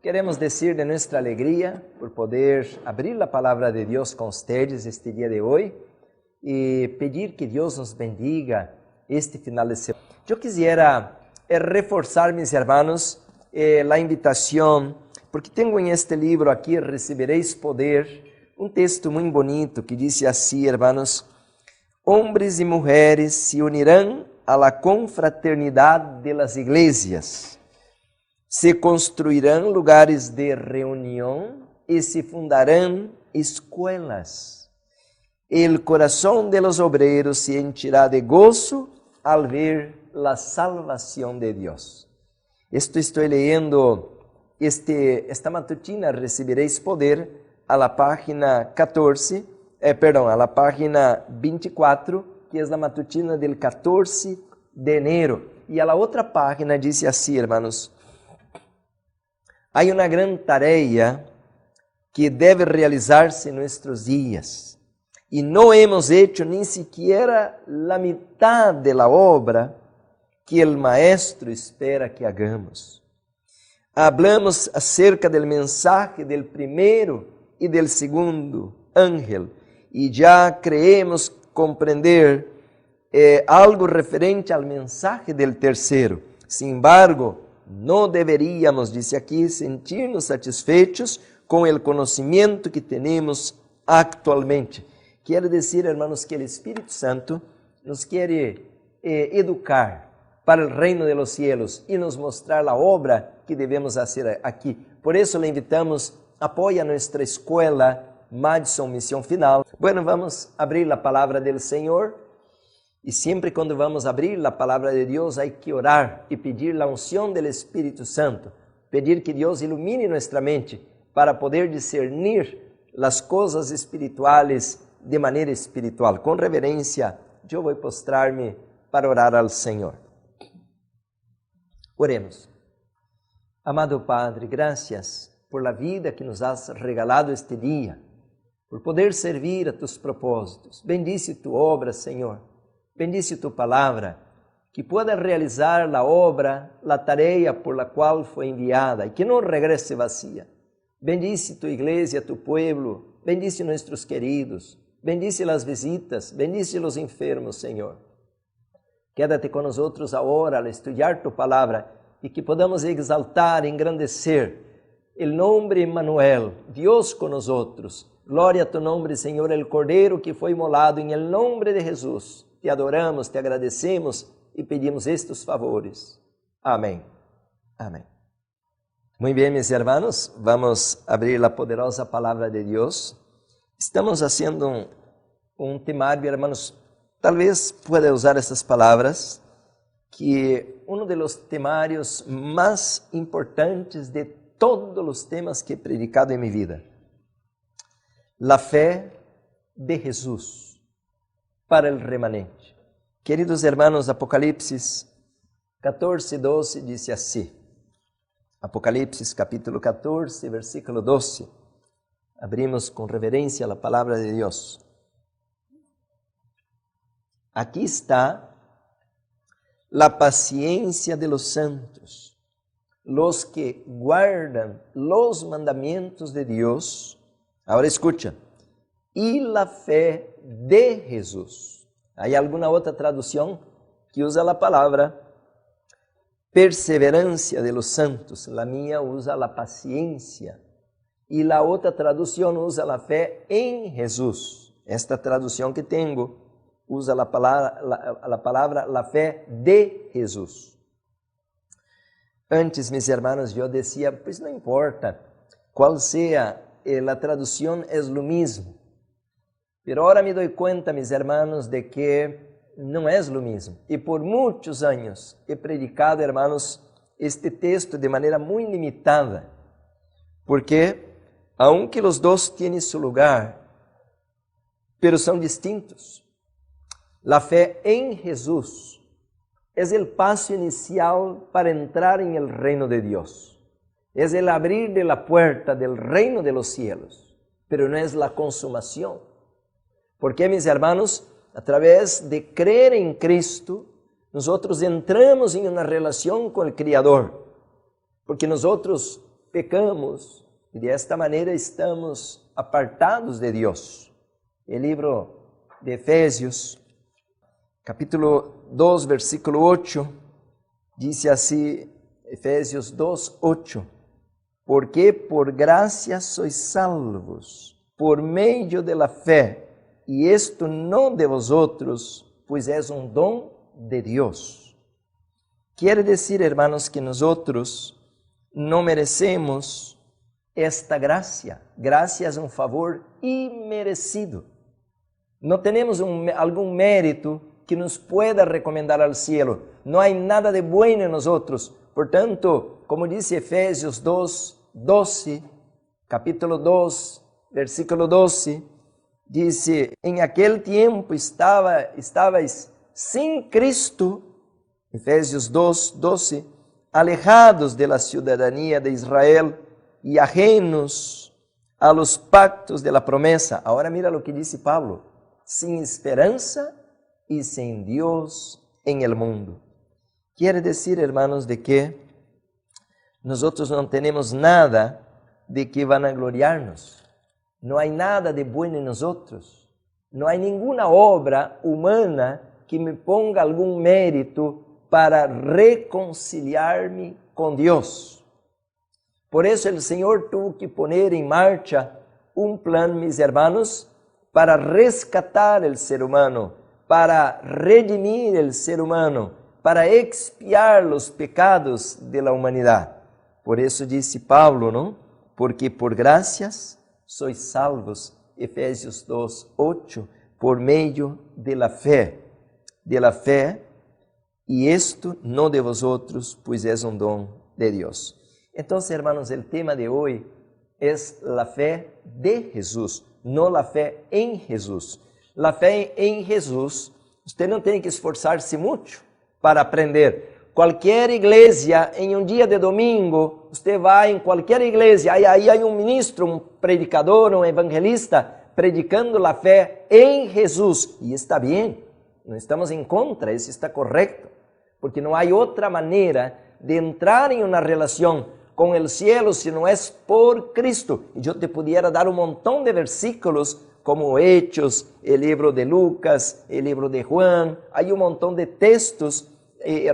queremos dizer de nossa alegria por poder abrir a palavra de Deus com vocês este dia de hoje e pedir que Deus nos bendiga este final de semana. Eu quisiera reforçar, mis hermanos, a invitação, porque tenho em este livro aqui, Recebereis Poder, um texto muito bonito que diz assim, hermanos: hombres e mulheres se unirão a la confraternidade de las iglesias, se construirão lugares de reunião e se fundarão escolas. El corazón de los obreros se encherá de gozo al ver la salvación de Dios. Estou leyendo esta matutina, Recebereis Poder, a la página 14, a la página 24, que é a matutina del 14 de enero. E a la outra página diz assim, hermanos: há uma grande tarefa que deve realizar-se em nossos dias. E não hemos hecho ni siquiera la mitad de la obra que el Maestro espera que hagamos. Hablamos acerca del mensaje del primero y del segundo ángel y ya creemos comprender algo referente al mensaje del tercero. Sin embargo, no deberíamos, dice aquí, sentirnos satisfechos con el conocimiento que tenemos actualmente. Quero dizer, hermanos, que o Espírito Santo nos quer educar para o reino de los cielos e nos mostrar a obra que devemos fazer aqui. Por isso, le invitamos, apoie a nossa escola Madison Missão Final. Bueno, vamos abrir a palavra do Senhor e sempre quando vamos abrir a palavra de Deus, há que orar e pedir a unção do Espírito Santo, pedir que Deus ilumine nossa mente para poder discernir as coisas espirituais de maneira espiritual. Com reverência, eu vou postrar-me para orar ao Senhor. Oremos. Amado Padre, graças por la vida que nos has regalado este dia, por poder servir a tus propósitos. Bendice tu obra, Senhor. Bendice tu palavra, que pueda realizar a obra, a tarefa por la qual foi enviada e que não regrese vazia. Bendice tu igreja, tu pueblo. Bendice nossos queridos. Bendice as visitas, bendice os enfermos, Senhor. Quédate com nós agora al estudar tu palavra e que podamos exaltar, engrandecer o nome Emmanuel, Deus com nós. Glória a tu nome, Senhor, el Cordeiro que foi imolado em el nome de Jesus. Te adoramos, te agradecemos e pedimos estes favores. Amém. Amém. Muito bem, meus irmãos, vamos abrir a poderosa palavra de Deus. Estamos haciendo un temario, hermanos, tal vez pueda usar estas palabras, que uno de los temarios más importantes de todos los temas que he predicado en mi vida. La fe de Jesús para el remanente. Queridos hermanos, Apocalipsis 14:12 dice así. Apocalipsis capítulo 14, versículo 12. Abrimos com reverência a palavra de Deus. Aqui está a paciência de los santos, los que guardan los mandamientos de Deus. Agora escucha. E a fé de Jesus. Há alguma outra tradução que usa a palavra perseverancia de los santos. A minha usa a paciência. E a outra tradução usa a fé em Jesus. Esta tradução que tenho usa a palavra la fé de Jesus. Antes, mis hermanos, eu dizia, pues não importa qual seja a tradução, é o mesmo. Pero agora me dou conta, mis hermanos, de que não é o mesmo. E por muitos anos he predicado, hermanos, este texto de maneira muito limitada. Porque aunque os dois têm seu lugar, pero são distintos. A fé em Jesus é o passo inicial para entrar em el reino de Deus. É o abrir de la puerta del reino de los cielos, pero não é a consumação. Porque, mis hermanos, a través de crer em Cristo, nós entramos em uma relação com o Criador. Porque nós pecamos e desta maneira estamos apartados de Deus. O livro de Efésios, capítulo 2, versículo 8, diz assim, Efésios 2, 8, porque por gracia sois salvos, por meio de la fé, e isto não de vosotros, pois é um dom de Deus. Quer dizer, hermanos, que nós não merecemos esta gracia. Gracia é um favor imerecido. Não temos algum mérito que nos pueda recomendar ao cielo. Não há nada de bueno em nós. Portanto, como diz Efésios 2, 12, capítulo 2, versículo 12, diz, em aquele tempo estáveis sem Cristo, Efésios 2, 12, alejados de la ciudadanía de Israel e ajenos a los pactos de la promesa. Agora mira o que disse Pablo, sem esperança e sem Deus em el mundo. Quer dizer, hermanos, de que nós não temos nada de que vanagloriar-nos. Não há nada de bueno em nós. Não há nenhuma obra humana que me ponga algum mérito para reconciliar-me com Deus. Por isso o Senhor tuvo que poner em marcha um plano, mis hermanos, para rescatar o ser humano, para redimir o ser humano, para expiar os pecados da humanidade. Por isso disse Pablo, não? Porque por graças sois salvos, Efésios 2, 8, por meio de la fé, e isto não de vosotros, pois é um dom de Deus. Então, hermanos, o tema de hoje é a fé de Jesus, não a fé em Jesus. A fé em Jesus, você não tem que esforçar-se muito para aprender. Qualquer igreja, em um dia de domingo, você vai em qualquer igreja, aí há um ministro, um predicador, um evangelista, predicando a fé em Jesus. E está bem, não estamos em contra, isso está correto. Porque não há outra maneira de entrar em uma relação com o cielo se não é por Cristo. E eu te pudiera dar um montão de versículos, como Hechos, o livro de Lucas, o livro de Juan, há um montão de textos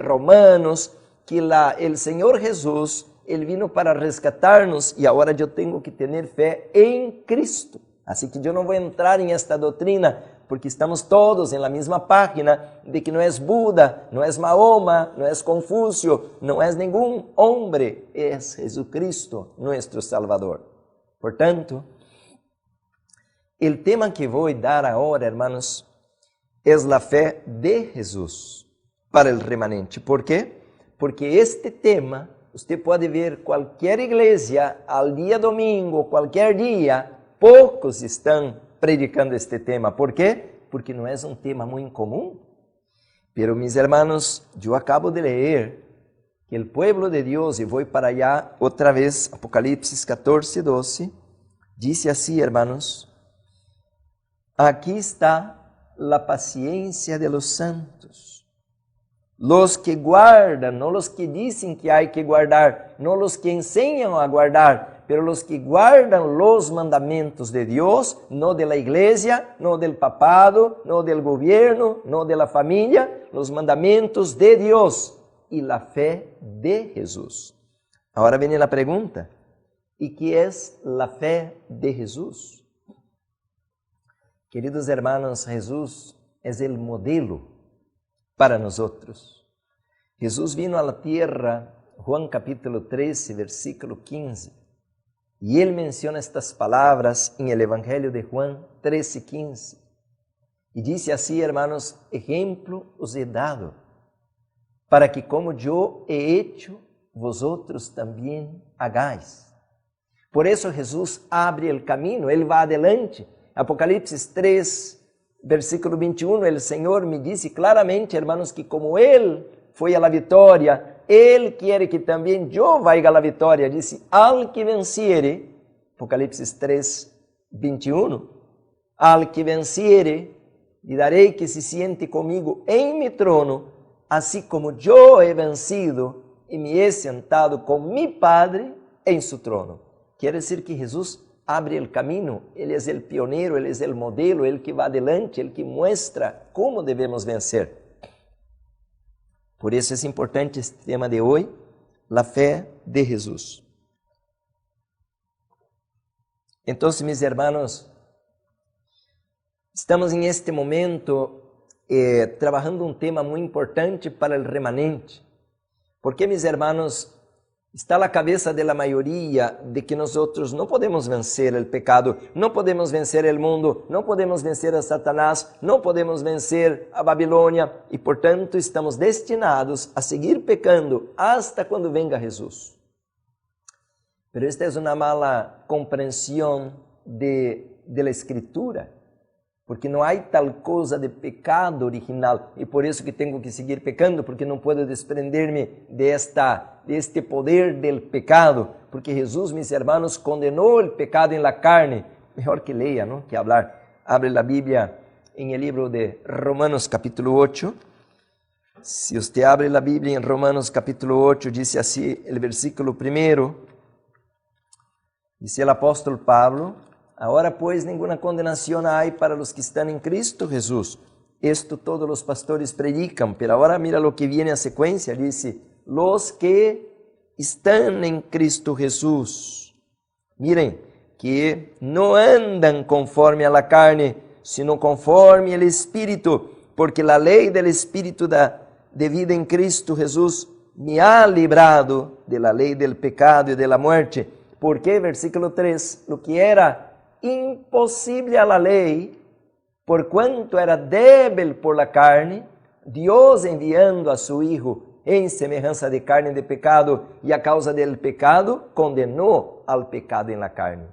romanos, que o Senhor Jesus, Ele vino para resgatar-nos, e agora eu tenho que ter fé em Cristo. Assim que eu não vou entrar em esta doutrina, porque estamos todos em la mesma página de que não é Buda, não é Mahoma, não é Confúcio, não é nenhum homem, é Jesucristo, nosso Salvador. Portanto, o tema que vou dar agora, hermanos, é a fé de Jesus para o remanente. ¿Por quê? Porque este tema, você pode ver qualquer igreja, al dia domingo, qualquer dia, poucos estão predicando este tema. ¿Por quê? Porque não é um tema muito comum. Pero, mis hermanos, eu acabo de ler que o pueblo de Deus, e vou para allá outra vez, Apocalipse 14, 12, diz assim, hermanos, aqui está a paciência de los santos, los que guardan, não los que dizem que há que guardar, não los que ensinam a guardar, pero los que guardan los mandamientos de Dios, no de la iglesia, no del papado, no del gobierno, no de la familia, los mandamientos de Dios y la fe de Jesús. Ahora viene la pregunta, ¿y qué es la fe de Jesús? Queridos hermanos, Jesús es el modelo para nosotros. Jesús vino a la tierra, Juan capítulo 13, versículo 15, e ele menciona estas palavras em el Evangelho de Juan 13:15. E disse assim, hermanos, ejemplo os he dado, para que como eu he hecho, vosotros também hagáis. Por isso Jesus abre o caminho, ele vai adelante. Apocalipse 3, versículo 21, o Senhor me disse claramente, hermanos, que como ele foi a la vitória, Ele quer que também eu vá à vitória. Disse, al que venciere, Apocalipse 3, 21, al que venciere, lhe darei que se siente comigo em mi trono, assim como eu he vencido e me he sentado com mi Padre em su trono. Quiere decir que Jesús abre el camino, Él es el pionero, Él es el modelo, Él que va adelante, Él que muestra cómo debemos vencer. Por eso es importante este tema de hoy, la fe de Jesús. Entonces, mis hermanos, estamos en este momento trabajando un tema muy importante para el remanente. Porque, mis hermanos, está la cabeza de la mayoría de que nosotros no podemos vencer el pecado, no podemos vencer el mundo, no podemos vencer a Satanás, no podemos vencer a Babilonia y por tanto estamos destinados a seguir pecando hasta cuando venga Jesús. Pero esta es una mala comprensión de la Escritura, porque não há tal coisa de pecado original e por isso que tenho que seguir pecando, porque não puedo desprender-me de este poder del pecado, porque Jesus, mis hermanos, condenou o pecado em la carne. Melhor que leia, não? Que hablar. Abre a Bíblia em el libro de Romanos capítulo 8. Se você abre a Bíblia em Romanos capítulo 8, diz assim o versículo 1. Diz o apóstolo Pablo: Ahora pues ninguna condenación hay para los que están en Cristo Jesús. Esto todos los pastores predican, pero ahora mira lo que viene a secuencia. Dice, los que están en Cristo Jesús. Miren, que no andan conforme a la carne, sino conforme al Espíritu, porque la ley del Espíritu de vida en Cristo Jesús me ha librado de la ley del pecado y de la muerte. Porque, versículo 3, lo que era imposible a la lei, por quanto era débil por la carne, Deus enviando a su Hijo em semelhança de carne de pecado e a causa del pecado condenou al pecado en la carne.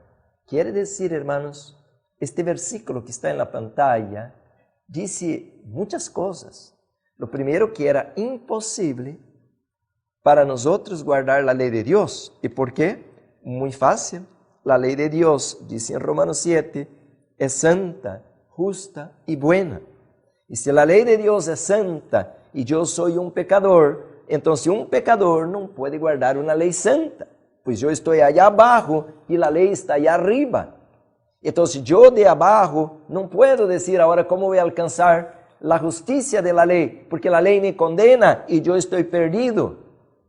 Quiere decir, hermanos, este versículo que está en la pantalla dice muchas cosas. Lo primero, que era imposible para nosotros guardar la ley de Dios. ¿Y por qué? Muy fácil. La ley de Dios, dice en Romanos 7, es santa, justa y buena. Y si la ley de Dios es santa y yo soy un pecador, entonces un pecador no puede guardar una ley santa, pues yo estoy allá abajo y la ley está allá arriba. Entonces yo de abajo no puedo decir ahora cómo voy a alcanzar la justicia de la ley, porque la ley me condena y yo estoy perdido.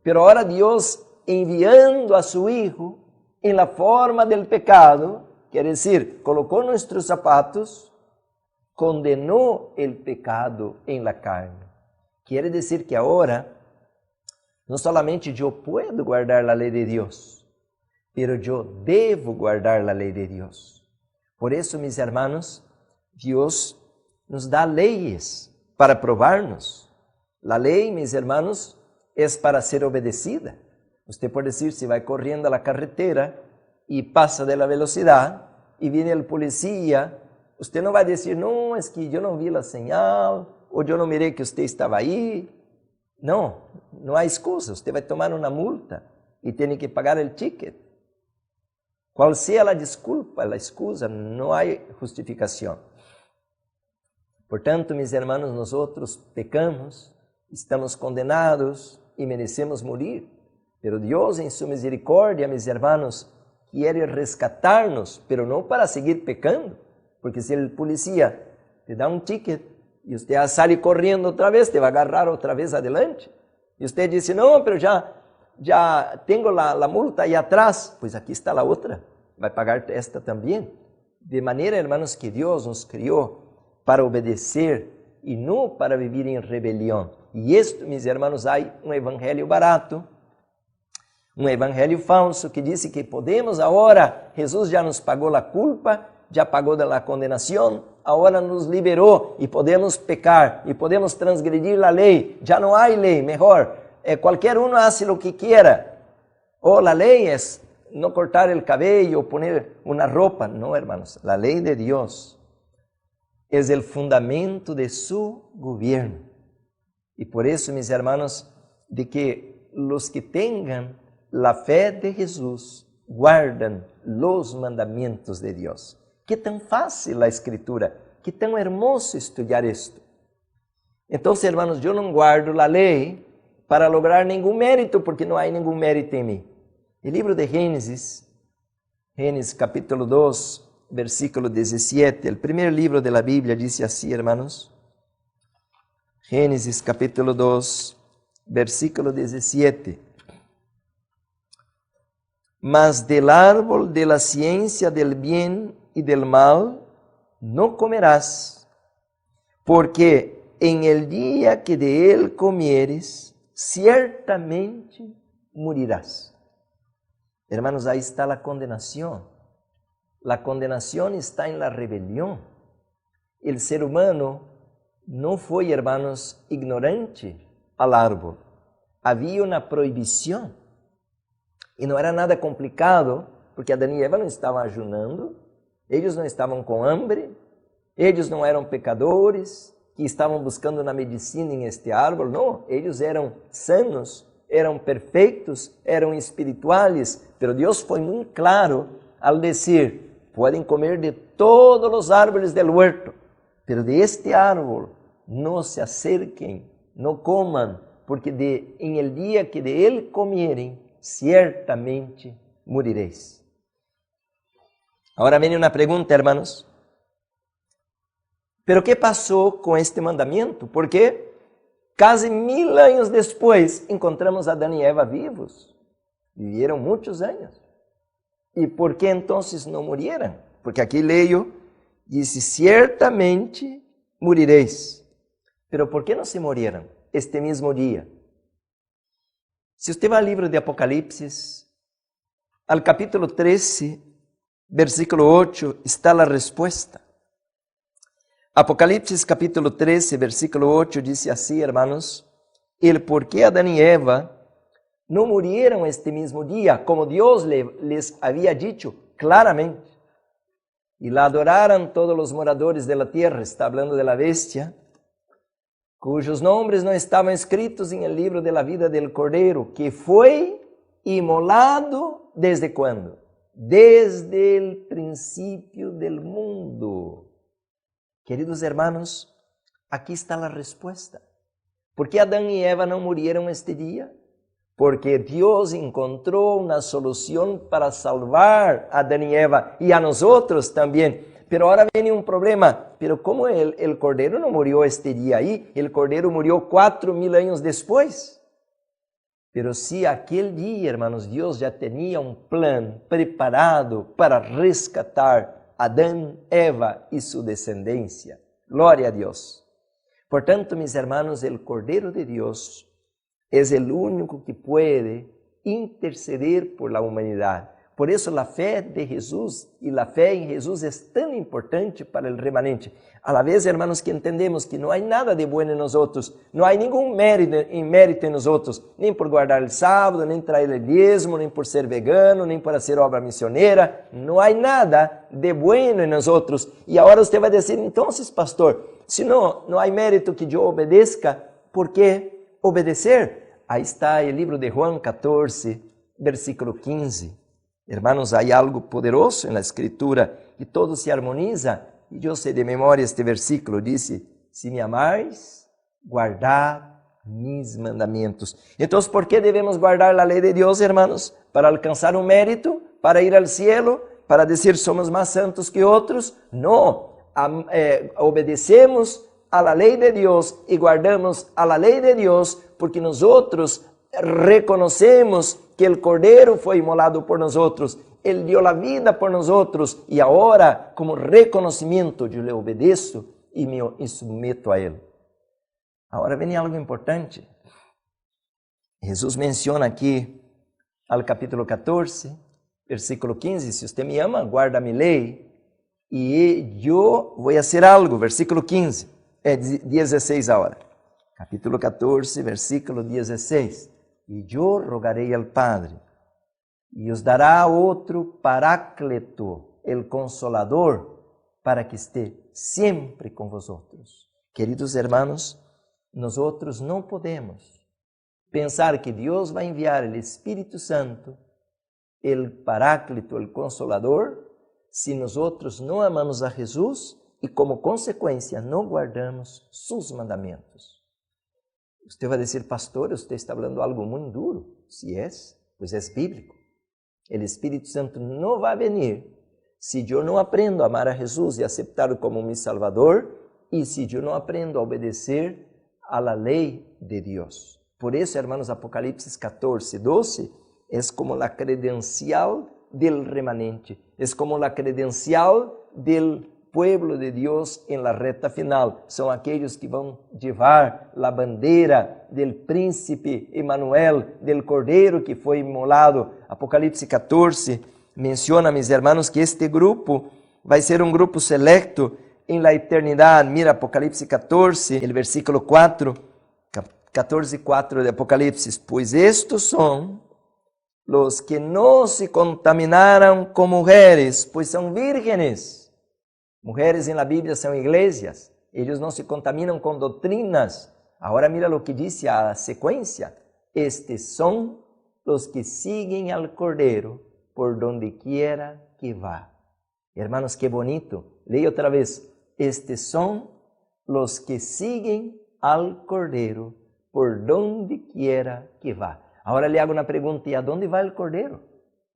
Pero ahora Dios, enviando a su Hijo en la forma del pecado, quiere decir, colocó nuestros zapatos, condenó el pecado en la carne. Quiere decir que ahora, no solamente yo puedo guardar la ley de Dios, pero yo debo guardar la ley de Dios. Por eso, mis hermanos, Dios nos da leyes para probarnos. La ley, mis hermanos, es para ser obedecida. Usted puede decir, si va corriendo a la carretera y pasa de la velocidad y viene el policía, usted no va a decir, no, es que yo no vi la señal o yo no miré que usted estaba ahí. No, no hay excusa. Usted va a tomar una multa y tiene que pagar el ticket. Cual sea la disculpa, la excusa, no hay justificación. Por tanto, mis hermanos, nosotros pecamos, estamos condenados y merecemos morir. Pero Dios, en su misericordia, mis hermanos, quiere rescatarnos, pero no para seguir pecando. Porque si el policía te da un ticket y usted sale corriendo otra vez, te va a agarrar otra vez adelante. Y usted dice, no, pero ya tengo la multa ahí atrás. Pues aquí está la otra, va a pagar esta también. De manera, hermanos, que Dios nos crió para obedecer y no para vivir en rebelión. Y esto, mis hermanos, hay un evangelio barato, um evangelho falso que disse que podemos agora, Jesus já nos pagou a culpa, já pagou da condenação, agora nos liberou e podemos pecar, e podemos transgredir a lei, já não há lei, melhor, qualquer um faz o que quiera, ou a lei é não cortar o cabelo, ou poner uma roupa, não, hermanos, a lei de Deus é o fundamento de su governo, e por isso, mis hermanos, de que os que tenham la fe de Jesús guardan los mandamientos de Dios. Qué tan fácil la escritura, qué tan hermoso estudiar esto. Entonces, hermanos, yo no guardo la ley para lograr ningún mérito, porque no hay ningún mérito en mí. El libro de Génesis capítulo 2, versículo 17, el primer libro de la Biblia dice así, hermanos. Génesis capítulo 2, versículo 17. Mas del árbol de la ciencia del bien y del mal no comerás, porque en el día que de él comieres, ciertamente morirás. Hermanos, ahí está la condenación. La condenación está en la rebelión. El ser humano no fue, hermanos, ignorante al árbol. Había una prohibición. E não era nada complicado, porque Adão e Eva não estavam ayunando, eles não estavam com hambre, eles não eram pecadores, que estavam buscando na medicina em este árvore, não, eles eram sanos, eram perfeitos, eram espirituales, pero Deus foi muito claro al dizer, podem comer de todos os árboles del huerto, pero de este árbol não se acerquem, não coman, porque en el día que de él comieren, ciertamente moriréis. Agora vem uma pergunta, hermanos. Pero ¿qué pasó con este mandamiento? Porque casi 1000 años después encontramos a Adán y Eva vivos. Vivieron muchos años. ¿Y por qué entonces no murieran? Porque aquí leio, dice, ciertamente moriréis. Pero ¿por qué no se murieran este mismo día? Se você vai ao livro de Apocalipse, al capítulo 13, versículo 8, está a resposta. Apocalipse capítulo 13, versículo 8, diz assim, hermanos, el por qué Adán y Eva no murieron este mismo día, como Dios les había dicho claramente, y la adoraron todos los moradores de la tierra, está hablando de la bestia, cujos nombres não estavam escritos em el libro de la vida del Cordeiro, que foi imolado desde quando? Desde el princípio del mundo. Queridos hermanos, aqui está a resposta. ¿Por que Adão e Eva não murieron este dia? Porque Deus encontrou uma solução para salvar a Adão e Eva e a nós também. Pero ahora viene un problema, pero como el Cordero no murió este día ahí, el Cordero murió 4000 años después. Pero sí, aquel día, hermanos, Dios ya tenía un plan preparado para rescatar a Adán, Eva y su descendencia. Gloria a Dios. Por tanto, mis hermanos, el Cordero de Dios es el único que puede interceder por la humanidad. Por isso, a fé de Jesus e a fé em Jesus é tão importante para o remanente. A la vez, hermanos, que entendemos que não há nada de bueno em nós outros, não há nenhum mérito em nós outros, nem por guardar o sábado, nem trair o dízimo, nem por ser vegano, nem por fazer obra missioneira. Não há nada de bueno em nós outros. E agora você vai dizer, então, pastor, se não há mérito que eu obedeça, por que obedecer? Aí está o livro de Juan 14, versículo 15. Hermanos, há algo poderoso na Escritura e todo se harmoniza. E eu sei de memória este versículo, disse, se me amares, guardad mis mandamentos. Então, por que devemos guardar a lei de Deus, hermanos? Para alcançar um mérito, para ir ao cielo, para dizer somos mais santos que outros? Não, obedecemos a la lei de Deus e guardamos a la lei de Deus, porque nós outros reconocemos que o Cordeiro foi imolado por nós outros, Ele deu a vida por nós outros, e agora, como reconhecimento, eu lhe obedeço e me submeto a Ele. Agora vem algo importante. Jesus menciona aqui, ao capítulo 14, versículo 15, se você me ama, guarda minha lei, e eu vou fazer algo, versículo 15, 16 agora. Capítulo 14, versículo 16. E eu rogarei ao Padre, e os dará outro Paráclito, el Consolador, para que esteja sempre com vosotros. Queridos hermanos, nós outros não podemos pensar que Deus vai enviar o Espírito Santo, el Paráclito, el Consolador, se nós outros não amamos a Jesus e, como consequência, não guardamos seus mandamentos. Você vai dizer, pastor, você está falando algo muito duro. Se é, pois é bíblico. O Espírito Santo não vai vir se eu não aprendo a amar a Jesus e aceitar-lo como meu Salvador e se eu não aprendo a obedecer a la lei de Deus. Por isso, hermanos, Apocalipse 14, 12 é como a credencial del remanente, é como a credencial del pueblo de Deus em la reta final. São aqueles que vão levar a bandeira del príncipe Emmanuel, del cordeiro que foi imolado. Apocalipse 14 menciona, mis hermanos, que este grupo vai ser um grupo selecto em la eternidade. Mira Apocalipse 14, el versículo 4, 14:4 de Apocalipse. Pois estos são los que não se contaminaram com mulheres, pois são vírgenes. Mulheres en la Bíblia são igrejas. Eles não se contaminam com doutrinas. Agora mira o que diz a sequência. Estes são os que siguen al Cordeiro por donde quiera que vá. Hermanos, que bonito. Leia outra vez. Estes são os que siguen al Cordeiro por donde quiera que vá. Agora lhe hago uma pergunta, e aonde vai o Cordeiro?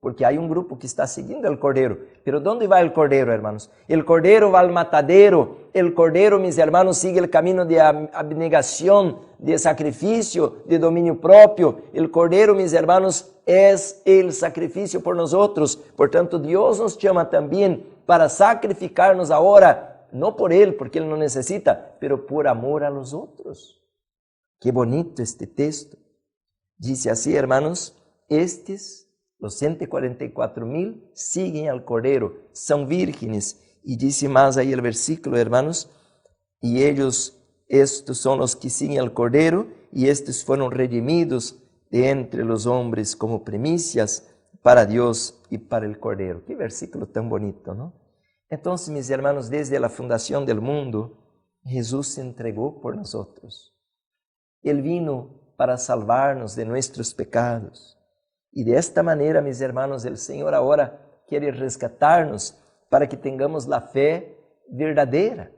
Porque há um grupo que está seguindo o Cordeiro. Pero ¿dónde va el Cordeiro, hermanos? El Cordeiro va al matadero. El Cordeiro, mis hermanos, sigue el camino de abnegación, de sacrificio, de dominio propio. El Cordeiro, mis hermanos, es el sacrificio por nosotros. Por tanto, Dios nos llama también para sacrificarnos ahora, no por Él, porque Él no necesita, pero por amor a los otros. Qué bonito este texto. Dice así, hermanos, los 144,000 siguen al Cordeiro, são vírgenes. E disse mais aí o versículo, hermanos, e estes são os que siguen al Cordeiro, e estes foram redimidos de entre os homens como primícias para Deus e para el Cordeiro. Que versículo tão bonito, não? Então, mis hermanos, desde a fundação do mundo, Jesus se entregou por nós. Ele vino para salvar-nos de nossos pecados. E de esta maneira, mis hermanos, o Senhor agora quer resgatar-nos para que tenhamos a fé verdadeira,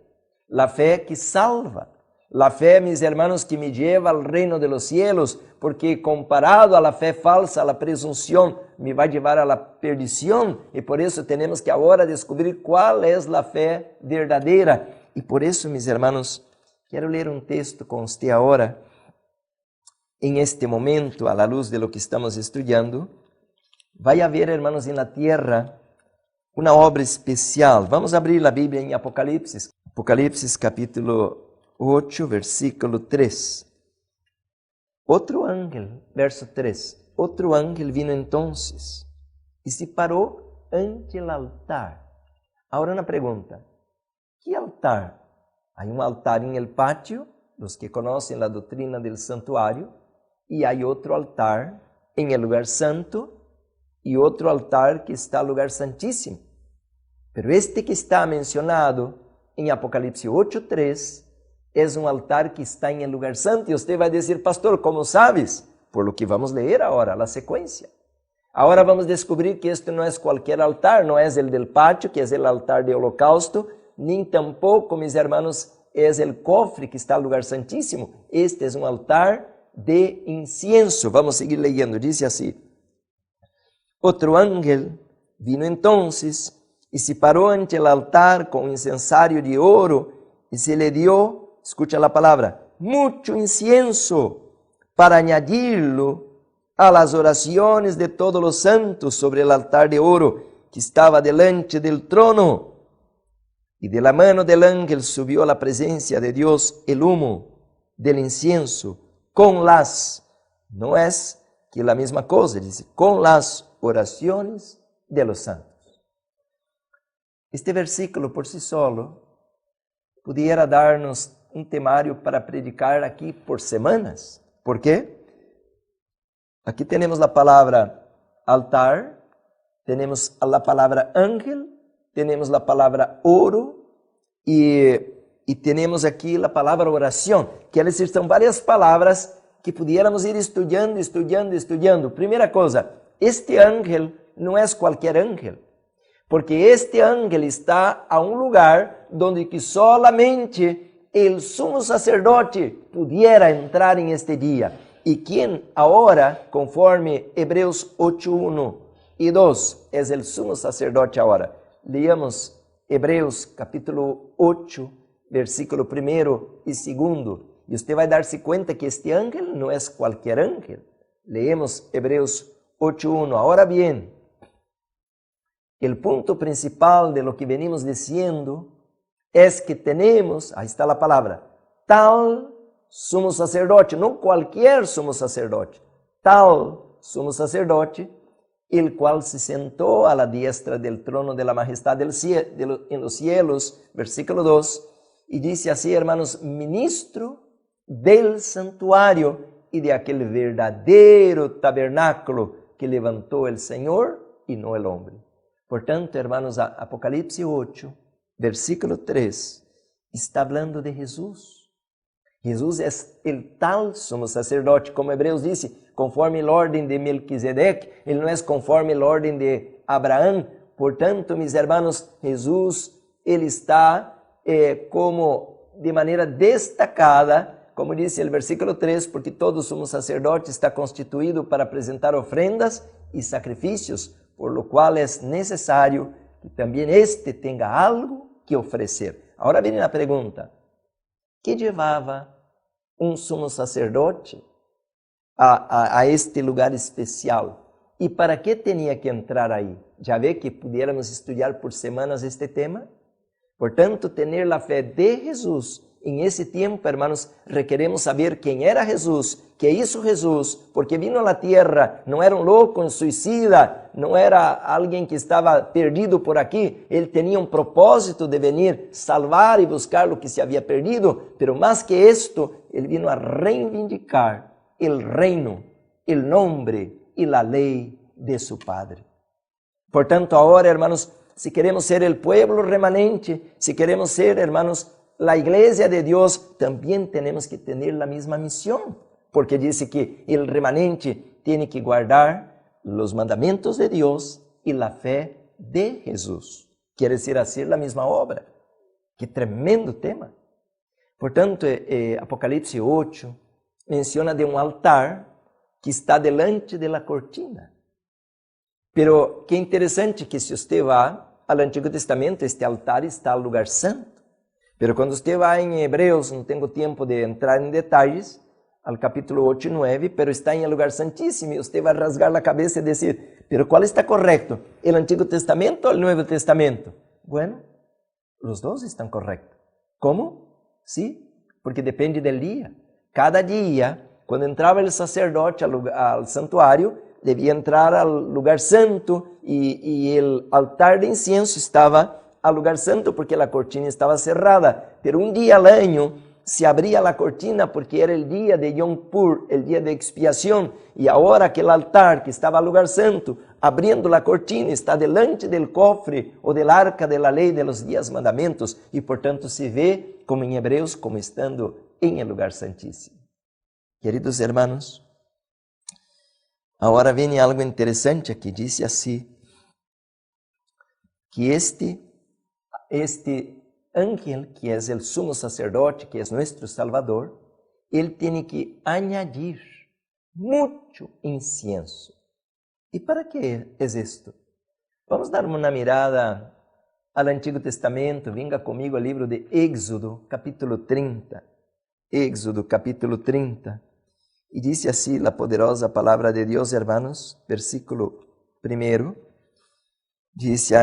a fé que salva, a fé, mis hermanos, que me lleva ao reino de los cielos, porque comparado a la fé falsa, a la presunção, me vai levar a la perdição, e por isso temos que agora descobrir qual é a fé verdadeira. E por isso, mis hermanos, quero ler um texto com você agora, en este momento, a la luz de lo que estamos estudiando, vai haver, hermanos, en la tierra, uma obra especial. Vamos abrir a Bíblia em Apocalipse. Apocalipse capítulo 8, versículo 3. Outro ángel, verso 3. Outro ángel vino entonces e se parou ante o altar. Agora uma pergunta. Que altar? Há um altar em el pátio, os que conhecem a doutrina del santuário, e há outro altar em el lugar santo e outro altar que está no lugar santíssimo. Pero este que está mencionado em Apocalipse 8:3 é um altar que está em el lugar santo. E você vai dizer, pastor, como sabes? Por lo que vamos ler agora, a sequência. Agora vamos descobrir que este não é qualquer altar, não é o del pátio, que é o altar de holocausto, nem tampouco, mis hermanos, é o cofre que está no lugar santíssimo. Este é um altar de incienso. Vamos seguir leyendo, dice así. Otro ángel vino entonces y se paró ante el altar con incensario de oro y se le dio, escucha la palabra, mucho incienso para añadirlo a las oraciones de todos los santos sobre el altar de oro que estaba delante del trono. Y de la mano del ángel subió a la presencia de Dios el humo del incienso, com las, não é que é a mesma coisa, diz, com las orações de los santos. Este versículo por si solo pudiera dar-nos um temário para predicar aqui por semanas. ¿Por quê? Aqui temos a palavra altar, temos a palavra ángel, temos a palavra oro e temos aqui a palavra oração, que elas são várias palavras que pudiéramos ir estudando. Primeira coisa, este ángel não é qualquer ángel, porque este ángel está a um lugar onde que solamente o sumo sacerdote pudiera entrar em este dia. E quem agora, conforme Hebreus 8:1 y 2 es el sumo sacerdote ahora. Leamos Hebreos capítulo 8, versículo 1 y 2. Y usted va a darse cuenta que este ángel no es cualquier ángel. Leemos Hebreos 8.1. Ahora bien, el punto principal de lo que venimos diciendo es que tenemos, ahí está la palabra, tal sumo sacerdote, no cualquier sumo sacerdote, tal sumo sacerdote, el cual se sentó a la diestra del trono de la majestad en los cielos, versículo 2, y dice así, hermanos, ministro del santuario y de aquel verdadero tabernáculo que levantó el Señor y no el hombre. Por tanto, hermanos, Apocalipsis 8, versículo 3, está hablando de Jesús. Jesús es el tal sumo sacerdote, como Hebreos dice, conforme el orden de Melquisedec, él no es conforme el orden de Abraham. Por tanto, mis hermanos, Jesús, él está como de manera destacada, como dice el versículo 3, porque todo sumo sacerdote está constituido para presentar ofrendas y sacrificios, por lo cual es necesario que también éste tenga algo que ofrecer. Ahora viene la pregunta, ¿qué llevaba un sumo sacerdote a este lugar especial? ¿Y para qué tenía que entrar ahí? Ya ve que pudiéramos estudiar por semanas este tema. Por tanto, tener la fe de Jesús en ese tiempo, hermanos, requeremos saber quién era Jesús, qué hizo Jesús, porque vino a la tierra, no era un loco, un suicida, no era alguien que estaba perdido por aquí, él tenía un propósito de venir, salvar y buscar lo que se había perdido, pero más que esto, él vino a reivindicar el reino, el nombre y la ley de su Padre. Por tanto, ahora, hermanos, si queremos ser el pueblo remanente, si queremos ser, hermanos, la iglesia de Dios, también tenemos que tener la misma misión, porque dice que el remanente tiene que guardar los mandamientos de Dios y la fe de Jesús. Quiere decir hacer la misma obra. Qué tremendo tema. Por tanto, Apocalipsis 8 menciona de un altar que está delante de la cortina. Pero qué interesante que si usted va al Antiguo Testamento, este altar está al lugar santo. Pero quando você vai em Hebreus, não tenho tempo de entrar em detalhes, ao capítulo 8 e 9, pero está em lugar santíssimo, e você vai rasgar a cabeça e dizer, pero qual está correto? O Antigo Testamento ou o Novo Testamento? Bueno, os dois estão corretos. Como? Sim, porque depende do dia. Cada dia, quando entrava o sacerdote ao santuário, devia entrar ao lugar santo e o altar de incenso estava al lugar santo porque la cortina estaba cerrada, pero un día al año se abría la cortina porque era el día de Yom Kippur, el día de expiación, y ahora aquel altar que estaba al lugar santo, abriendo la cortina, está delante del cofre o del arca de la ley de los 10 mandamientos, y por tanto se ve como en Hebreos, como estando en el lugar santísimo. Queridos hermanos, ahora viene algo interesante aquí, dice así, que este ángel, que es el sumo sacerdote, que es nuestro Salvador, él tiene que añadir mucho incienso. ¿Y para qué es esto? Vamos a dar una mirada al Antiguo Testamento. Venga conmigo al libro de Éxodo, capítulo 30. Éxodo, capítulo 30. Y dice así la poderosa palabra de Dios, hermanos, versículo 1. Dice,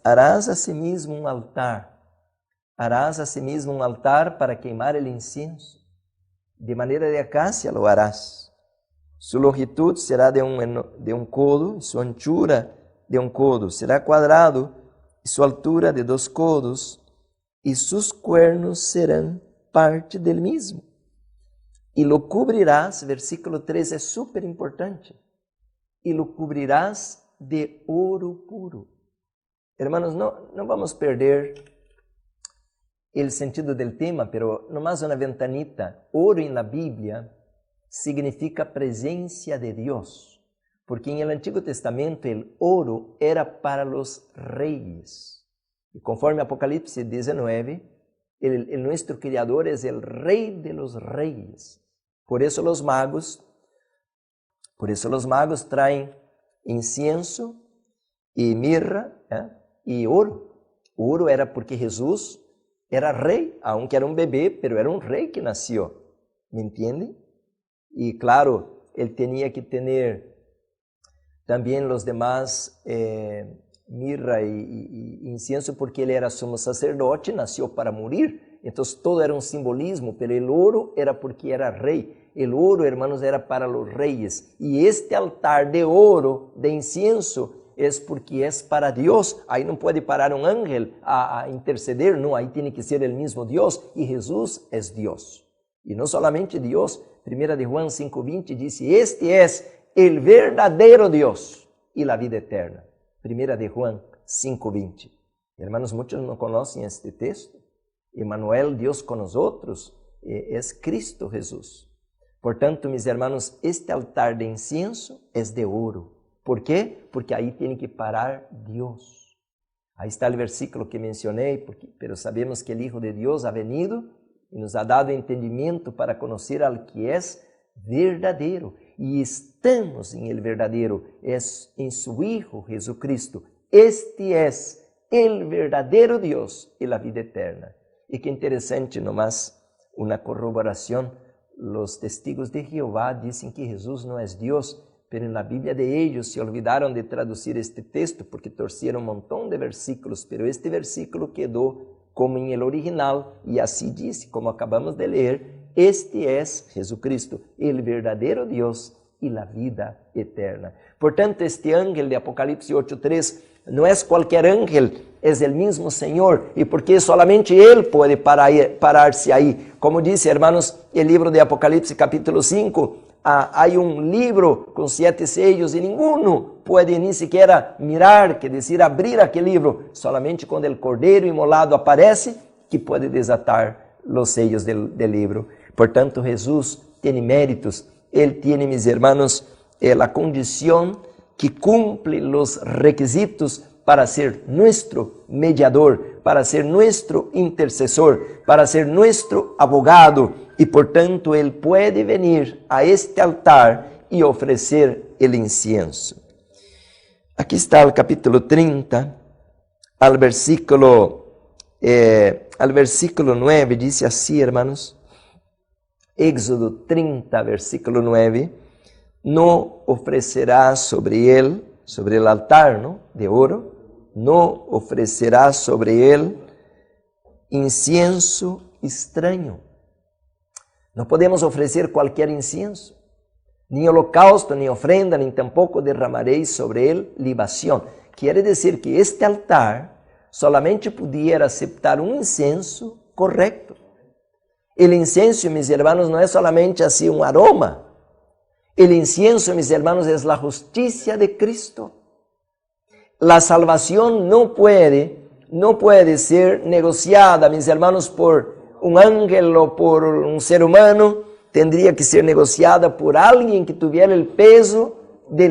harás asimismo un altar para quemar el incienso, de manera de acacia lo harás. Su longitud será de un codo, y su anchura de un codo, será cuadrado, y su altura de 2 codos, y sus cuernos serán parte del mismo. Y lo cubrirás, versículo 3 es súper importante, y lo cubrirás de oro puro. Hermanos, no vamos a perder el sentido del tema, pero nomás una ventanita. Oro en la Biblia significa presencia de Dios, porque en el Antiguo Testamento el oro era para los reyes. Y conforme Apocalipsis 19, el nuestro Creador es el Rey de los reyes. Por eso los magos traen incienso y mirra y oro. Oro era porque Jesús era rey, aunque era un bebé, pero era un rey que nació. ¿Me entienden? Y claro, él tenía que tener también los demás mirra y incienso porque él era sumo sacerdote, nació para morir. Entonces todo era un simbolismo, pero el oro era porque era rey. El oro, hermanos, era para los reyes. Y este altar de oro, de incienso, es porque es para Dios. Ahí no puede parar un ángel a interceder, no, ahí tiene que ser el mismo Dios. Y Jesús es Dios. Y no solamente Dios, 1 de Juan 5:20 dice, este es el verdadero Dios y la vida eterna. 1 de Juan 5:20. Hermanos, muchos no conocen este texto. Emmanuel, Dios con nosotros, es Cristo Jesús. Por tanto, mis hermanos, este altar de incienso es de oro. ¿Por qué? Porque ahí tiene que parar Dios. Ahí está el versículo que mencioné, pero sabemos que el Hijo de Dios ha venido y nos ha dado entendimiento para conocer al que es verdadero. Y estamos en el verdadero, es en su Hijo Jesucristo. Este es el verdadero Dios y la vida eterna. Y qué interesante nomás, una corroboración. Los testigos de Jehová dicen que Jesús no es Dios, pero en la Biblia de ellos se olvidaron de traducir este texto porque torcieron un montón de versículos, pero este versículo quedó como en el original y así dice, como acabamos de leer, este es Jesucristo, el verdadero Dios y la vida eterna. Por tanto, este ángel de Apocalipsis 8:3 no es cualquier ángel, es el mismo Señor, y porque solamente Él puede pararse ahí. Como dice, hermanos, el libro de Apocalipsis capítulo 5, hay un libro con 7 sellos y ninguno puede ni siquiera mirar, que decir, abrir aquel libro, solamente cuando el Cordero inmolado aparece, que puede desatar los sellos del libro. Por tanto, Jesús tiene méritos, Él tiene, mis hermanos, la condición que cumple los requisitos para ser nuestro mediador, para ser nuestro intercesor, para ser nuestro abogado, y por tanto Él puede venir a este altar y ofrecer el incienso. Aquí está el capítulo 30, al versículo 9, dice así, hermanos, Éxodo 30, versículo 9, no ofrecerás sobre él, sobre el altar, ¿no?, de oro, no ofrecerás sobre él incienso extraño. No podemos ofrecer cualquier incienso, ni holocausto, ni ofrenda, ni tampoco derramaréis sobre él libación. Quiere decir que este altar solamente pudiera aceptar un incienso correcto. El incienso, mis hermanos, no es solamente así un aroma. El incienso, mis hermanos, es la justicia de Cristo. La salvación no puede ser negociada, mis hermanos, por un ángel o por un ser humano. Tendría que ser negociada por alguien que tuviera el peso de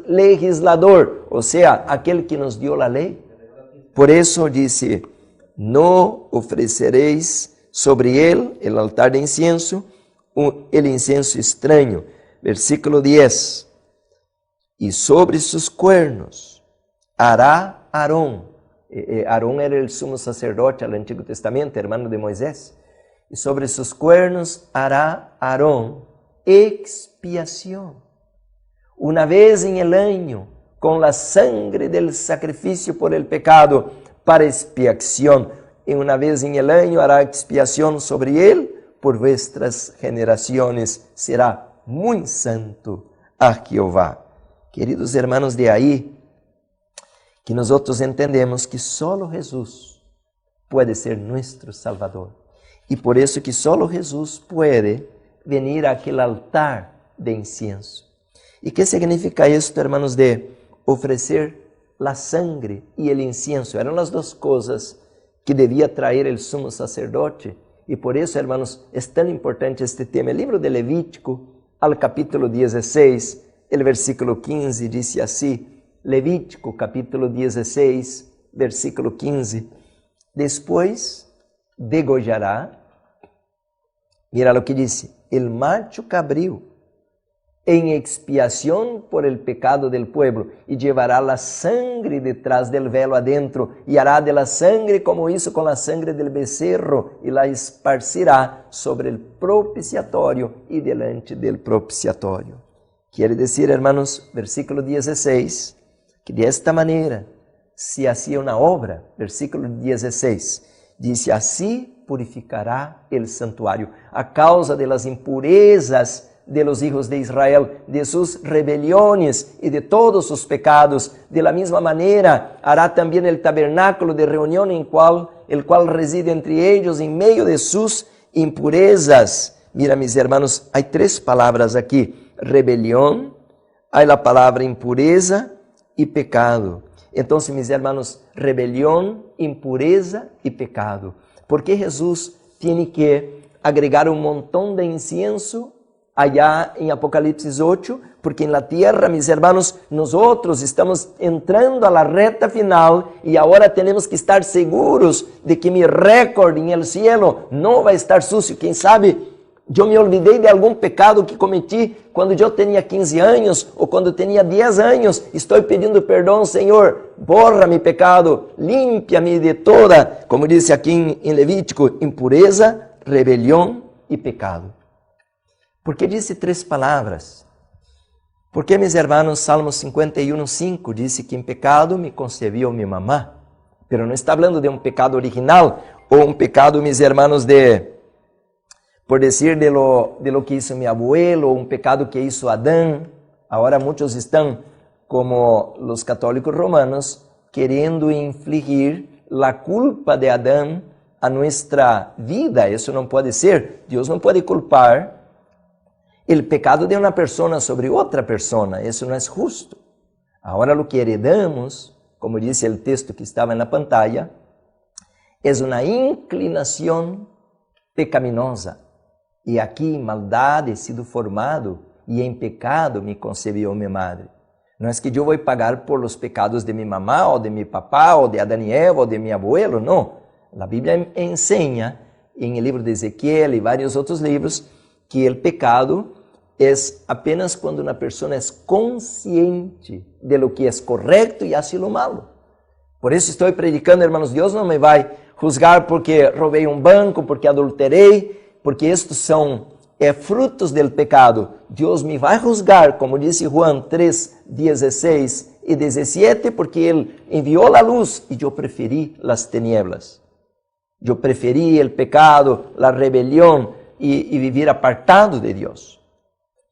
legislador, o sea, aquel que nos dio la ley. Por eso dice, no ofreceréis sobre él, el altar de incienso, el incienso extraño. Versículo 10, y sobre sus cuernos hará Aarón. Aarón era el sumo sacerdote al Antiguo Testamento, hermano de Moisés. Y sobre sus cuernos hará Aarón expiación, una vez en el año, con la sangre del sacrificio por el pecado, para expiación. Y una vez en el año hará expiación sobre él por vuestras generaciones. Será muy santo a Jehová. Queridos hermanos, de ahí que nosotros entendemos que solo Jesús puede ser nuestro Salvador. Y por eso que solo Jesús puede venir a aquel altar de incienso. ¿Y qué significa esto, hermanos, de ofrecer la sangre y el incienso? Eran las dos cosas que debía traer el sumo sacerdote. Y por eso, hermanos, es tan importante este tema. El libro de Levítico, al capítulo 16, el versículo 15, dice así, Levítico, capítulo 16, versículo 15, después degollará, mira lo que dice, el macho cabrío en expiación por el pecado del pueblo, y llevará la sangre detrás del velo adentro, y hará de la sangre como hizo con la sangre del becerro, y la esparcirá sobre el propiciatorio y delante del propiciatorio. Quiere decir, hermanos, versículo 16, que de esta manera se hacía una obra. Versículo 16, dice, así purificará el santuario, a causa de las impurezas de los hijos de Israel, de sus rebeliones y de todos sus pecados. De la misma manera hará también el tabernáculo de reunión el cual reside entre ellos en medio de sus impurezas. Mira, mis hermanos, hay tres palabras aquí: rebelión, hay la palabra impureza y pecado. Entonces, mis hermanos, rebelión, impureza y pecado. ¿Por qué Jesús tiene que agregar un montón de incienso allá en Apocalipsis 8? Porque en la tierra, mis hermanos, nosotros estamos entrando a la recta final y ahora tenemos que estar seguros de que mi récord en el cielo no va a estar sucio. ¿Quién sabe? Yo me olvidé de algún pecado que cometí cuando yo tenía 15 años o cuando tenía 10 años. Estoy pidiendo perdón, Señor, borra mi pecado, límpiame de toda, como dice aquí en Levítico, impureza, rebelión y pecado. ¿Por qué dice tres palabras? Porque, mis hermanos, Salmos 51:5 dice que en pecado me concebió mi mamá. Pero no está hablando de un pecado original o un pecado, mis hermanos, por decir de lo que hizo mi abuelo, un pecado que hizo Adán. Ahora muchos están, como los católicos romanos, queriendo infligir la culpa de Adán a nuestra vida. Eso no puede ser. Dios no puede culpar el pecado de una persona sobre otra persona. Eso no es justo. Ahora lo que heredamos, como dice el texto que estaba en la pantalla, es una inclinación pecaminosa. Y aquí maldad he sido formado, y en pecado me concebió mi madre. No es que yo voy a pagar por los pecados de mi mamá, o de mi papá, o de Adán y Eva, o de mi abuelo, no. La Biblia enseña, en el libro de Ezequiel y varios otros libros, que el pecado es apenas cuando una persona es consciente de lo que es correcto y hace lo malo. Por eso estoy predicando, hermanos, Dios no me va a juzgar porque robé un banco, porque adulterei, porque estos son frutos del pecado. Dios me va a juzgar, como dice Juan 3:16 y 17, porque Él envió la luz y yo preferí las tinieblas. Yo preferí el pecado, la rebelión y vivir apartado de Dios.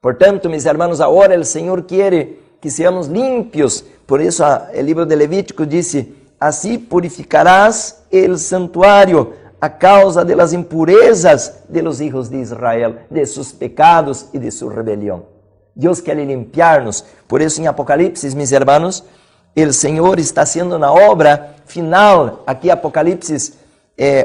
Por tanto, mis hermanos, ahora el Señor quiere que seamos limpios. Por eso el libro de Levítico dice, así purificarás el santuario a causa de las impurezas de los hijos de Israel, de sus pecados y de su rebelión. Dios quiere limpiarnos. Por eso en Apocalipsis, mis hermanos, el Señor está haciendo una obra final. Aquí Apocalipsis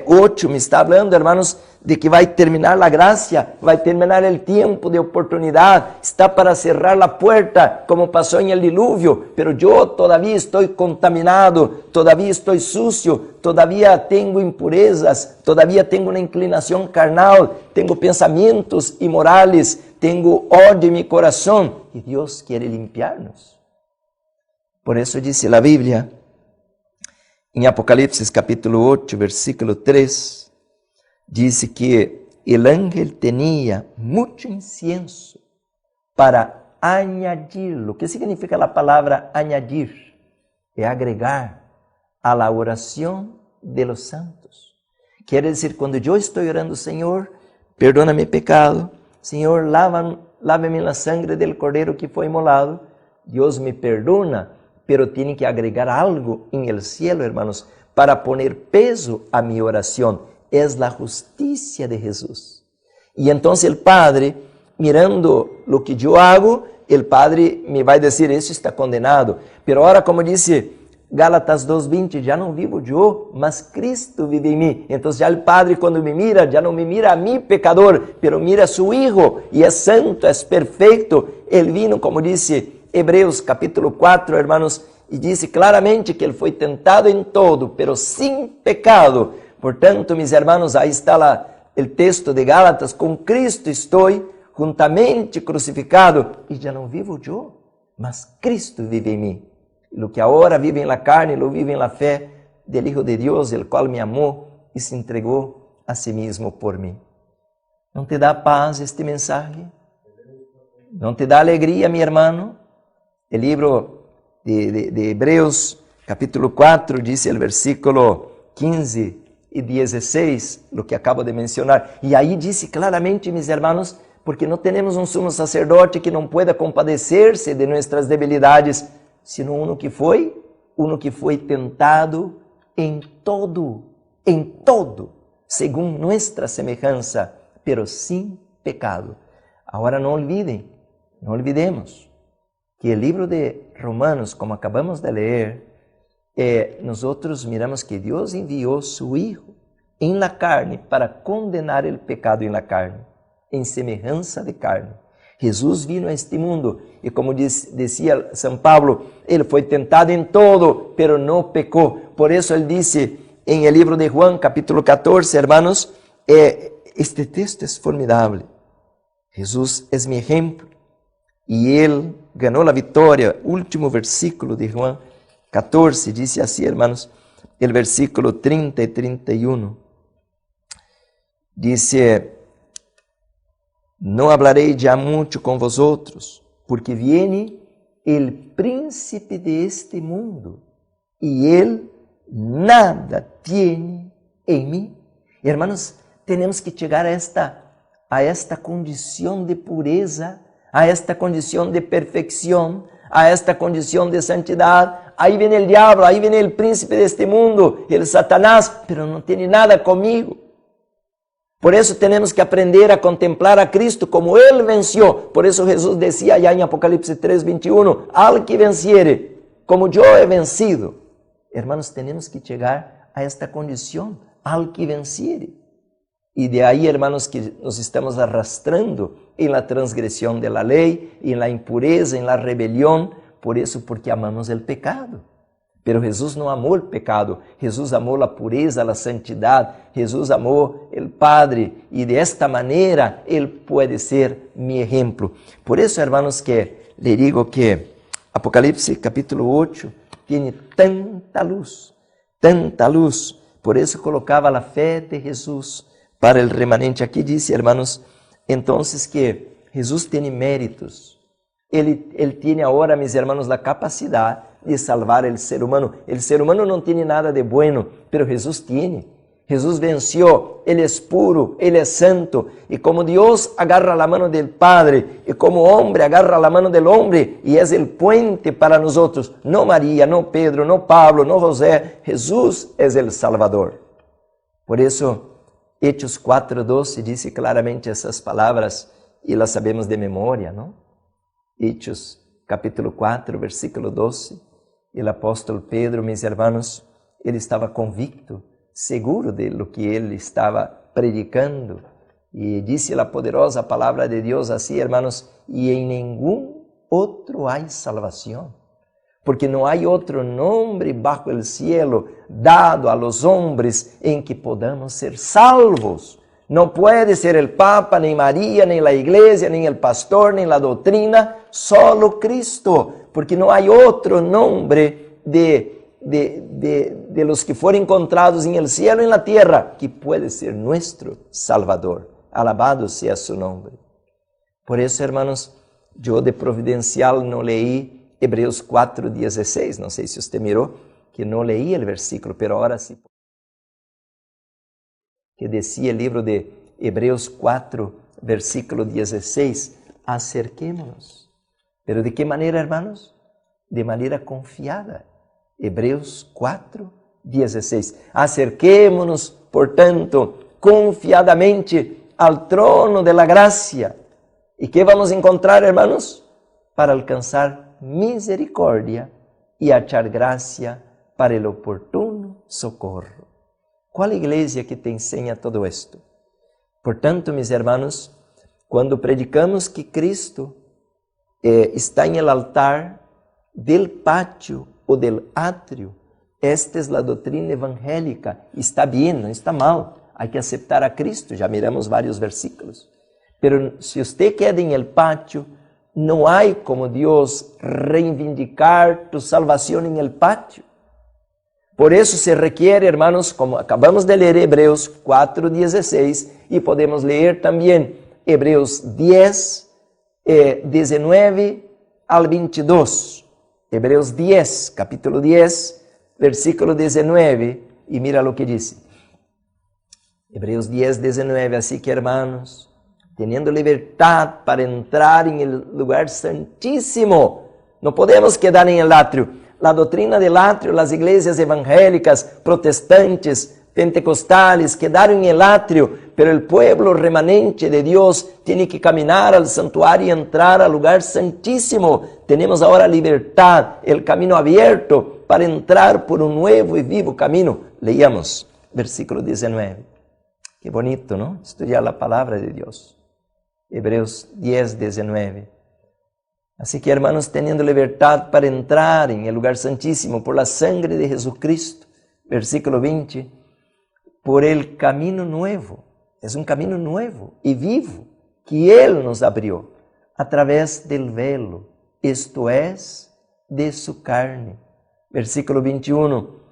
8 me está hablando, hermanos, de que va a terminar la gracia, va a terminar el tiempo de oportunidad, está para cerrar la puerta, como pasó en el diluvio, pero yo todavía estoy contaminado, todavía estoy sucio, todavía tengo impurezas, todavía tengo una inclinación carnal, tengo pensamientos inmorales, tengo odio en mi corazón, y Dios quiere limpiarnos. Por eso dice la Biblia, en Apocalipsis capítulo 8, versículo 3, dice que el ángel tenía mucho incienso para añadirlo. ¿Qué significa la palabra añadir? Es agregar a la oración de los santos. Quiere decir, cuando yo estoy orando, Señor, perdona mi pecado, Señor, lávame la sangre del cordero que fue inmolado, Dios me perdona, pero tiene que agregar algo en el cielo, hermanos, para poner peso a mi oración. Es la justicia de Jesús. Y entonces el Padre, mirando lo que yo hago, el Padre me va a decir, eso está condenado. Pero ahora, como dice Gálatas 2:20, ya no vivo yo, mas Cristo vive en mí. Entonces ya el Padre, cuando me mira, ya no me mira a mí pecador, pero mira a su Hijo, y es santo, es perfecto. Él vino, como dice Hebreos capítulo 4, hermanos, y dice claramente que Él fue tentado en todo, pero sin pecado. Por tanto, mis hermanos, ahí está el texto de Gálatas, con Cristo estoy juntamente crucificado, y ya no vivo yo, mas Cristo vive en mí. Lo que ahora vive en la carne, lo vive en la fe del Hijo de Dios, el cual me amó y se entregó a sí mismo por mí. ¿No te da paz este mensaje? ¿No te da alegría, mi hermano? El libro de Hebreos, capítulo 4, dice el versículo 15 y 16, lo que acabo de mencionar. Y ahí dice claramente, mis hermanos, porque no tenemos un sumo sacerdote que no pueda compadecerse de nuestras debilidades, sino uno que fue tentado en todo, según nuestra semejanza, pero sin pecado. Ahora no olvidemos que el libro de Romanos, como acabamos de leer, nosotros miramos que Dios envió su Hijo en la carne para condenar el pecado en la carne, en semejanza de carne. Jesús vino a este mundo y como decía San Pablo, Él fue tentado en todo, pero no pecó. Por eso Él dice en el libro de Juan, capítulo 14, hermanos, este texto es formidable. Jesús es mi ejemplo y Él ganó la victoria. Último versículo de Juan 14, dice así, hermanos, el versículo 30 y 31. Dice: no hablaré ya mucho con vosotros, porque viene el príncipe de este mundo, y él nada tiene en mí. Hermanos, tenemos que llegar a esta condición de pureza, a esta condición de perfección, a esta condición de santidad. Ahí viene el diablo, ahí viene el príncipe de este mundo, el Satanás, pero no tiene nada conmigo. Por eso tenemos que aprender a contemplar a Cristo como Él venció. Por eso Jesús decía allá en Apocalipsis 3:21, al que venciere, como yo he vencido. Hermanos, tenemos que llegar a esta condición, al que venciere. Y de ahí, hermanos, que nos estamos arrastrando en la transgresión de la ley, en la impureza, en la rebelión. Por eso, porque amamos el pecado. Pero Jesús no amó el pecado, Jesús amó la pureza, la santidad, Jesús amó el Padre y de esta manera Él puede ser mi ejemplo. Por eso, hermanos, que le digo que Apocalipsis capítulo 8 tiene tanta luz, por eso colocaba la fe de Jesús para el remanente. Aquí dice, hermanos, entonces que Jesús tiene méritos. Él tiene ahora, mis hermanos, la capacidad de salvar el ser humano. El ser humano no tiene nada de bueno, pero Jesús tiene. Jesús venció, Él es puro, Él es santo. Y como Dios agarra la mano del Padre, y como hombre agarra la mano del hombre, y es el puente para nosotros. No María, no Pedro, no Pablo, no José. Jesús es el Salvador. Por eso, Hechos 4:12 dice claramente esas palabras, y las sabemos de memoria, ¿no? Hechos capítulo 4, versículo 12, el apóstolo Pedro, mis hermanos, él estaba convicto, seguro de lo que él estaba predicando, y dice la poderosa palabra de Dios así, hermanos, y en ningún otro hay salvación, porque no hay otro nombre bajo el cielo dado a los hombres en que podamos ser salvos. No puede ser el Papa, ni María, ni la iglesia, ni el pastor, ni la doctrina, solo Cristo, porque no hay otro nombre de los que fueron encontrados en el cielo y en la tierra que puede ser nuestro Salvador. Alabado sea su nombre. Por eso, hermanos, yo de providencial no leí Hebreos 4:16, no sé si usted miró, que no leí el versículo, pero ahora sí. Que decía el libro de Hebreos 4, versículo 16, acerquémonos. ¿Pero de qué manera, hermanos? De manera confiada. Hebreos 4, 16. Acerquémonos, por tanto, confiadamente al trono de la gracia. ¿Y qué vamos a encontrar, hermanos? Para alcanzar misericordia y hallar gracia para el oportuno socorro. ¿Cuál iglesia que te enseña todo esto? Por tanto, mis hermanos, cuando predicamos que Cristo está en el altar del patio o del atrio, esta es la doctrina evangélica. Está bien, no está mal. Hay que aceptar a Cristo, ya miramos varios versículos. Pero si usted queda en el patio, no hay como Dios reivindicar tu salvación en el patio. Por eso se requiere, hermanos, como acabamos de leer Hebreos 4:16, y podemos leer también Hebreos 10, 19 al 22. Hebreos 10, capítulo 10, versículo 19, y mira lo que dice. Hebreos 10, 19, así que hermanos, teniendo libertad para entrar en el lugar santísimo, no podemos quedar en el atrio. La doctrina del atrio, las iglesias evangélicas, protestantes, pentecostales, quedaron en el atrio, pero el pueblo remanente de Dios tiene que caminar al santuario y entrar al lugar santísimo. Tenemos ahora libertad, el camino abierto para entrar por un nuevo y vivo camino. Leíamos versículo 19. Qué bonito, ¿no? Estudiar la palabra de Dios. Hebreos 10, 19. Así que, hermanos, teniendo libertad para entrar en el lugar santísimo por la sangre de Jesucristo, versículo 20, por el camino nuevo, es un camino nuevo y vivo que Él nos abrió a través del velo, esto es, de su carne. Versículo 21,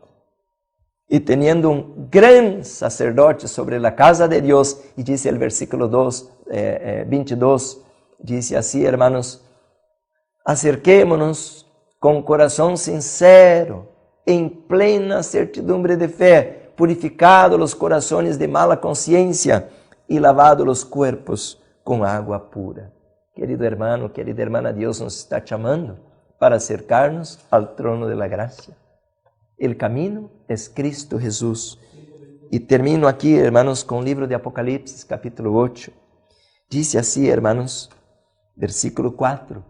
y teniendo un gran sacerdote sobre la casa de Dios, y dice el versículo 22, dice así, hermanos, acerquémonos con corazón sincero, en plena certidumbre de fe, purificados los corazones de mala conciencia y lavados los cuerpos con agua pura. Querido hermano, querida hermana, Dios nos está llamando para acercarnos al trono de la gracia. El camino es Cristo Jesús. Y termino aquí, hermanos, con el libro de Apocalipsis, capítulo 8. Dice así, hermanos, versículo 4.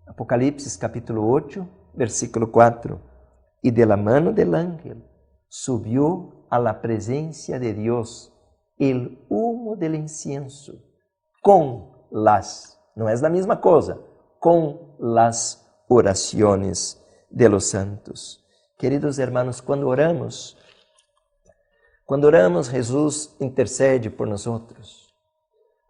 Apocalipsis capítulo 8, versículo 4. Y de la mano del ángel subió a la presencia de Dios el humo del incienso con las, no es la misma cosa, con las oraciones de los santos. Queridos hermanos, cuando oramos, Jesús intercede por nosotros.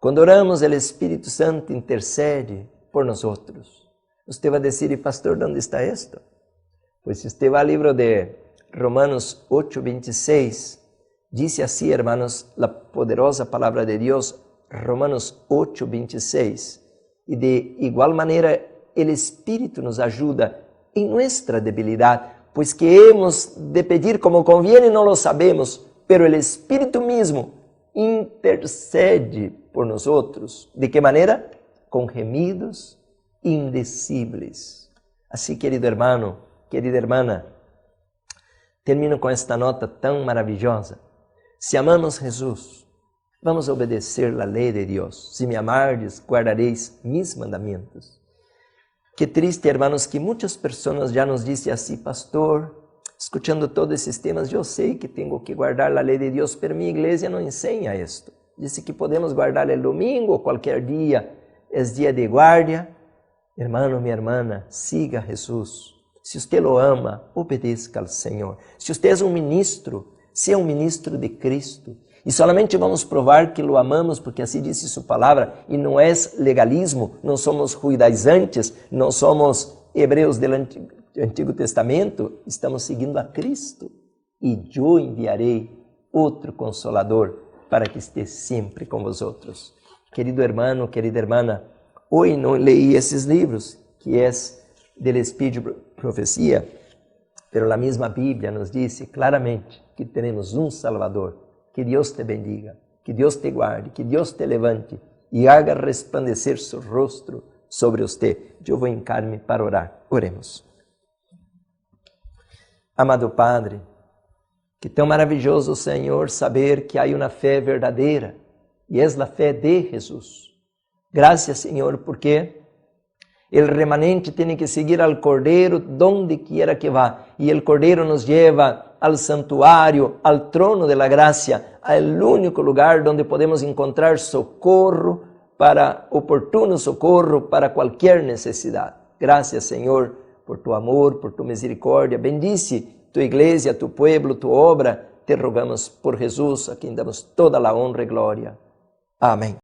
Cuando oramos, el Espíritu Santo intercede por nosotros. Usted va a decir, ¿y pastor, dónde está esto? Pues si usted va al libro de Romanos 8, 26, dice así, hermanos, la poderosa palabra de Dios, Romanos 8, 26, y de igual manera el Espíritu nos ayuda en nuestra debilidad, pues que hemos de pedir como conviene no lo sabemos, pero el Espíritu mismo intercede por nosotros. ¿De qué manera? Con gemidos indecibles. Así, querido hermano, querida hermana, termino con esta nota tan maravillosa. Si amamos Jesús, vamos a obedecer la ley de Dios. Si me amardes, guardaréis mis mandamientos. Qué triste, hermanos, que muchas personas ya nos dicen así, pastor, escuchando todos esses temas, eu sei que tenho que guardar a lei de Deus, pero minha igreja não ensina isto. Diz que podemos guardar el domingo ou qualquer dia, é dia de guardia. Hermano, minha irmã, siga Jesus. Se você lo ama, obedeça ao Senhor. Se você é um ministro, seja um ministro de Cristo. E solamente vamos provar que lo amamos, porque assim disse sua palavra, e não é legalismo, não somos judaizantes, não somos hebreus do Antigo Testamento, estamos seguindo a Cristo. E eu enviarei outro Consolador para que esteja sempre com vosotros. Querido hermano, querida hermana, hoje não leí esses livros, que é del Espírito de Profecia, pero a mesma Bíblia nos diz claramente que temos um Salvador. Que Deus te bendiga, que Deus te guarde, que Deus te levante e haga resplandecer seu rosto sobre você. Eu vou encar-me para orar. Oremos. Amado Padre, que tão maravilhoso, Senhor, saber que há uma fé verdadeira e é a fé de Jesus. Graças, Senhor, porque o remanente tem que seguir al Cordeiro donde quiera que vá e o Cordeiro nos lleva al santuário, al trono de la gracia, al único lugar donde podemos encontrar socorro oportuno socorro para qualquer necessidade. Gracias, Senhor, por tu amor, por tu misericórdia. Bendice tu igreja, tu pueblo, tu obra. Te rogamos por Jesus, a quem damos toda a honra e glória. Amém.